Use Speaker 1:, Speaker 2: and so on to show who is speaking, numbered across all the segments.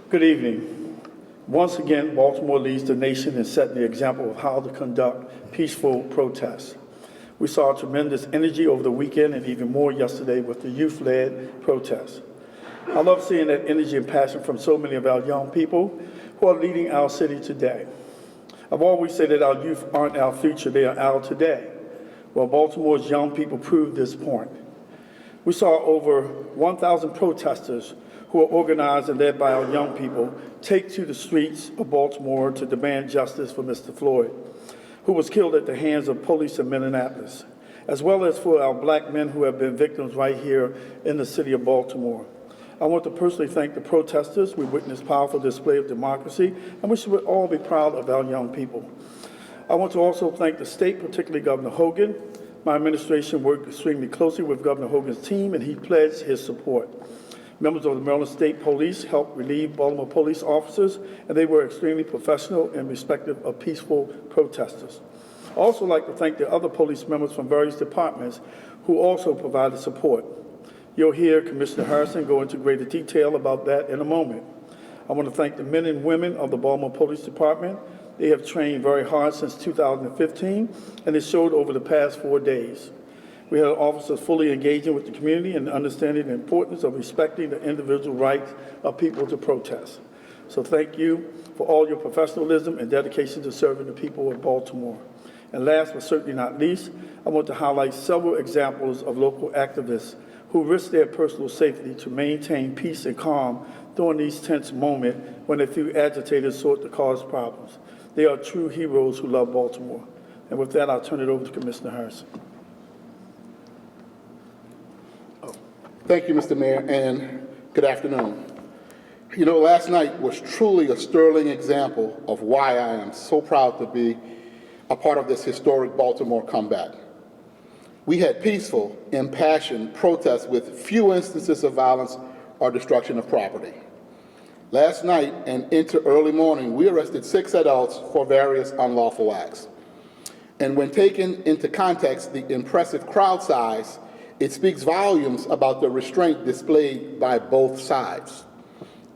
Speaker 1: Good evening. Once again, Baltimore leads the nation in setting the example of how to conduct peaceful protests. We saw tremendous energy over the weekend and even more yesterday with the youth-led protests. I love seeing that energy and passion from so many of our young people who are leading our city today. I've always said that our youth aren't our future, they are our today. Well, Baltimore's young people proved this point. We saw over 1,000 protesters who are organized and led by our young people take to the streets of Baltimore to demand justice for Mr. Floyd, who was killed at the hands of police in Minneapolis, as well as for our black men who have been victims right here in the city of Baltimore. I want to personally thank the protesters. We witnessed a powerful display of democracy, and we should all be proud of our young people. I want to also thank the state, particularly Governor Hogan. My administration worked extremely closely with Governor Hogan's team, and he pledged his support. Members of the Maryland State Police helped relieve Baltimore police officers, and they were extremely professional and respectful of peaceful protesters. I also like to thank the other police members from various departments who also provided support. You'll hear Commissioner Harrison go into greater detail about that in a moment. I want to thank the men and women of the Baltimore Police Department. They have trained very hard since 2015, and it showed over the past 4 days. We had officers fully engaging with the community and understanding the importance of respecting the individual rights of people to protest. So thank you for all your professionalism and dedication to serving the people of Baltimore. And last but certainly not least, I want to highlight several examples of local activists who risk their personal safety to maintain peace and calm during these tense moments when a few agitators sought to cause problems. They are true heroes who love Baltimore. And with that, I'll turn it over to Commissioner Harrison.
Speaker 2: Thank you, Mr. Mayor, and good afternoon. You know, last night was truly a sterling example of why I am so proud to be a part of this historic Baltimore comeback. We had peaceful, impassioned protests with few instances of violence or destruction of property. Last night and into early morning, we arrested 6 adults for various unlawful acts. And when taken into context, the impressive crowd size, it speaks volumes about the restraint displayed by both sides.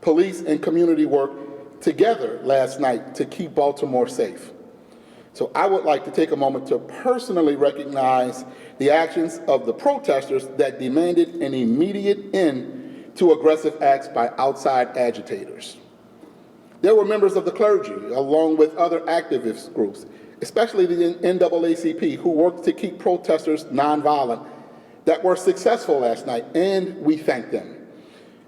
Speaker 2: Police and community worked together last night to keep Baltimore safe. So I would like to take a moment to personally recognize the actions of the protesters that demanded an immediate end to aggressive acts by outside agitators. There were members of the clergy, along with other activist groups, especially the NAACP, who worked to keep protesters nonviolent, that were successful last night, and we thank them.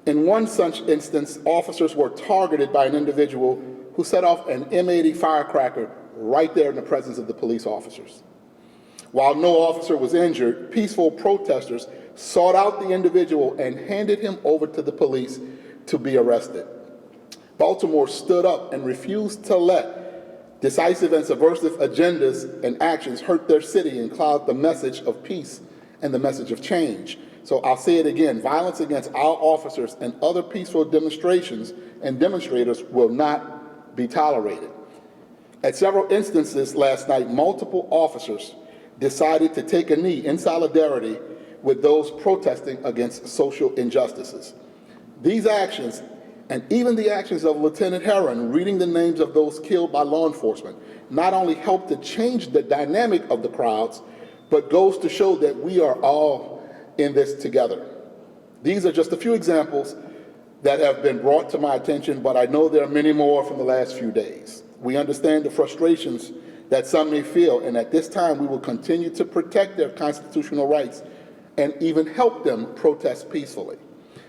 Speaker 2: In one such instance, officers were targeted by an individual who set off an M80 firecracker right there in the presence of the police officers. While no officer was injured, peaceful protesters sought out the individual and handed him over to the police to be arrested. Baltimore stood up and refused to let decisive and subversive agendas and actions hurt their city and cloud the message of peace and the message of change. So I'll say it again, violence against our officers and other peaceful demonstrations and demonstrators will not be tolerated. At several instances last night, multiple officers decided to take a knee in solidarity with those protesting against social injustices. These actions, and even the actions of Lieutenant Herron reading the names of those killed by law enforcement, not only helped to change the dynamic of the crowds, but goes to show that we are all in this together. These are just a few examples that have been brought to my attention, but I know there are many more from the last few days. We understand the frustrations that some may feel, and at this time we will continue to protect their constitutional rights and even help them protest peacefully.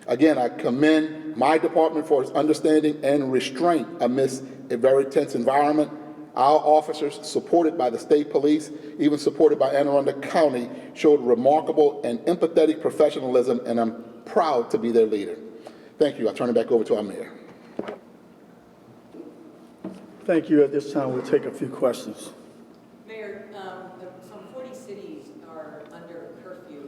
Speaker 2: Again, I commend my department for its understanding and restraint amidst a very tense environment. Our officers, supported by the state police, even supported by Anne Arundel County, showed remarkable and empathetic professionalism, and I'm proud to be their leader. Thank you. I'll turn it back over to our mayor.
Speaker 1: Thank you. At this time, we'll take a few questions.
Speaker 3: Mayor, some 40 cities are under a curfew.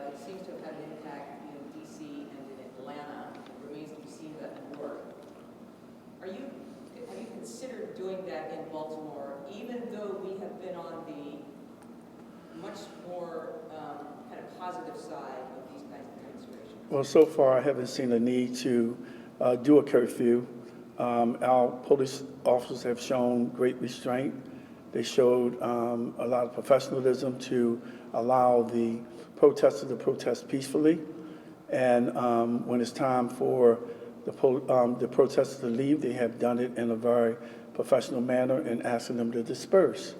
Speaker 3: It seems to have had an impact in D.C. and in Atlanta. It remains to be seen about New York. Have you considered doing that in Baltimore, even though we have been on the much more kind of positive side of these kinds of demonstrations?
Speaker 1: Well, so far I haven't seen a need to do a curfew. Our police officers have shown great restraint. They showed a lot of professionalism to allow the protesters to protest peacefully. And when it's time for the protesters to leave, they have done it in a very professional manner and asking them to disperse.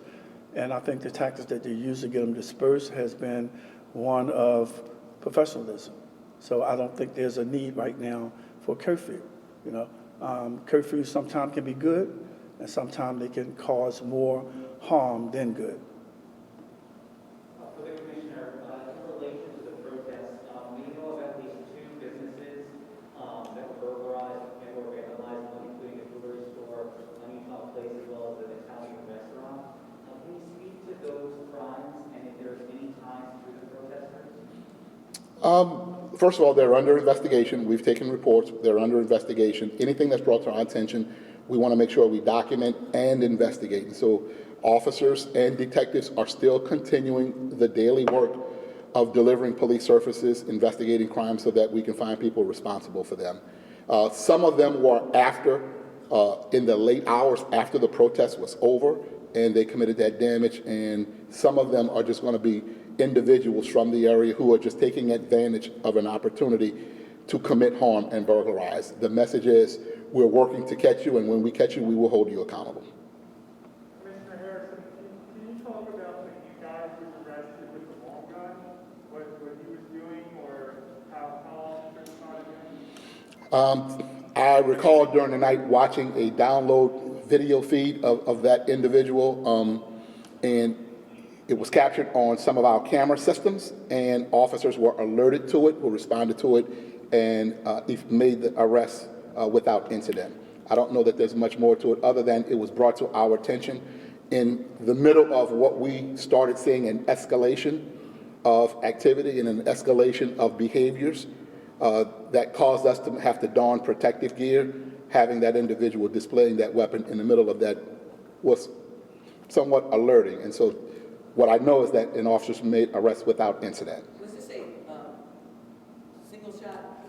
Speaker 1: And I think the tactics that they use to get them dispersed has been one of professionalism. So I don't think there's a need right now for curfew. You know, curfew sometimes can be good, and sometimes they can cause more harm than good.
Speaker 4: For the Commissioner, in relation to the protests, we know of at least 2 businesses that were burglarized and were vandalized, including a jewelry store, a Utah Place, as well as an Italian restaurant. Can you speak to those crimes and if there's any ties to the protesters?
Speaker 2: First of all, they're under investigation. We've taken reports. They're under investigation. Anything that's brought to our attention, we want to make sure we document and investigate. And so officers and detectives are still continuing the daily work of delivering police services, investigating crimes so that we can find people responsible for them. Some of them were in the late hours after the protest was over, and they committed that damage, and some of them are just going to be individuals from the area who are just taking advantage of an opportunity to commit harm and burglarize. The message is, we're working to catch you, and when we catch you, we will hold you accountable.
Speaker 5: Commissioner Harrison, can you talk about the guy who was arrested with the long gun, what he was doing, or how long he was trying to do?
Speaker 2: I recall during the night watching a download video feed of that individual, and it was captured on some of our camera systems, and officers were alerted to it, who responded to it, and made the arrest without incident. I don't know that there's much more to it other than it was brought to our attention in the middle of what we started seeing an escalation of activity and an escalation of behaviors that caused us to have to don protective gear. Having that individual displaying that weapon in the middle of that was somewhat alerting. And so what I know is that an officer made arrests without incident.
Speaker 3: Was this a single shot?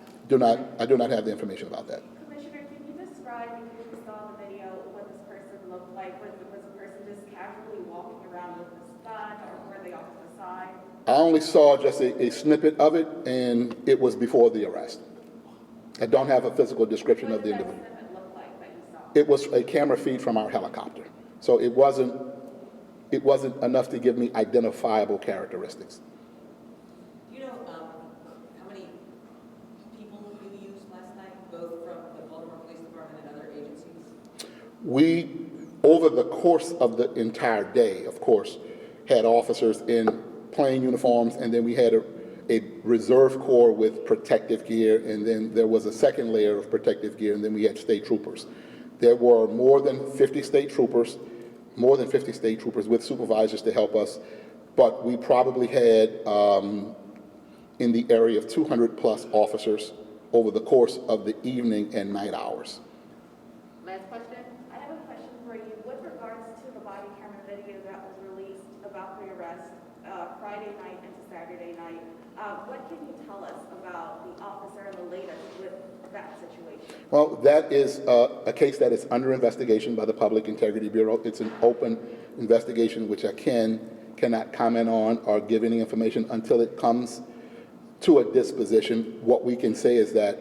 Speaker 2: I do not have the information about that.
Speaker 6: Commissioner, can you describe, because you saw the video, what this person looked like? Was the person just casually walking around with this gun, or were they off to the side?
Speaker 2: I only saw just a snippet of it, and it was before the arrest. I don't have a physical description of the individual.
Speaker 6: What did that snippet look like that you saw?
Speaker 2: It was a camera feed from our helicopter, so it wasn't enough to give me identifiable characteristics.
Speaker 3: Do you know how many people you used last night, both from the Baltimore Police Department and other agencies?
Speaker 2: We, over the course of the entire day, of course, had officers in plain uniforms, and then we had a reserve corps with protective gear, and then there was a second layer of protective gear, and then we had state troopers. There were more than 50 state troopers with supervisors to help us, but we probably had in the area of 200 plus officers over the course of the evening and night hours.
Speaker 6: Last question. I have a question for you. With regards to the body camera video that was released about the arrest Friday night into Saturday night, what can you tell us about the officer and the latest with that situation?
Speaker 2: Well, that is a case that is under investigation by the Public Integrity Bureau. It's an open investigation which I cannot comment on or give any information until it comes to a disposition. What we can say is that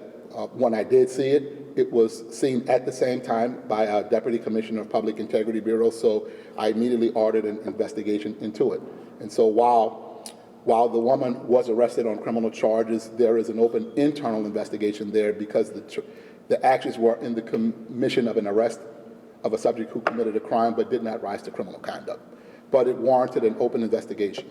Speaker 2: when I did see it, it was seen at the same time by our Deputy Commissioner of Public Integrity Bureau, so I immediately ordered an investigation into it. And so while the woman was arrested on criminal charges, there is an open internal investigation there because the actions were in the commission of an arrest of a subject who committed a crime but did not rise to criminal conduct. But it warranted an open investigation.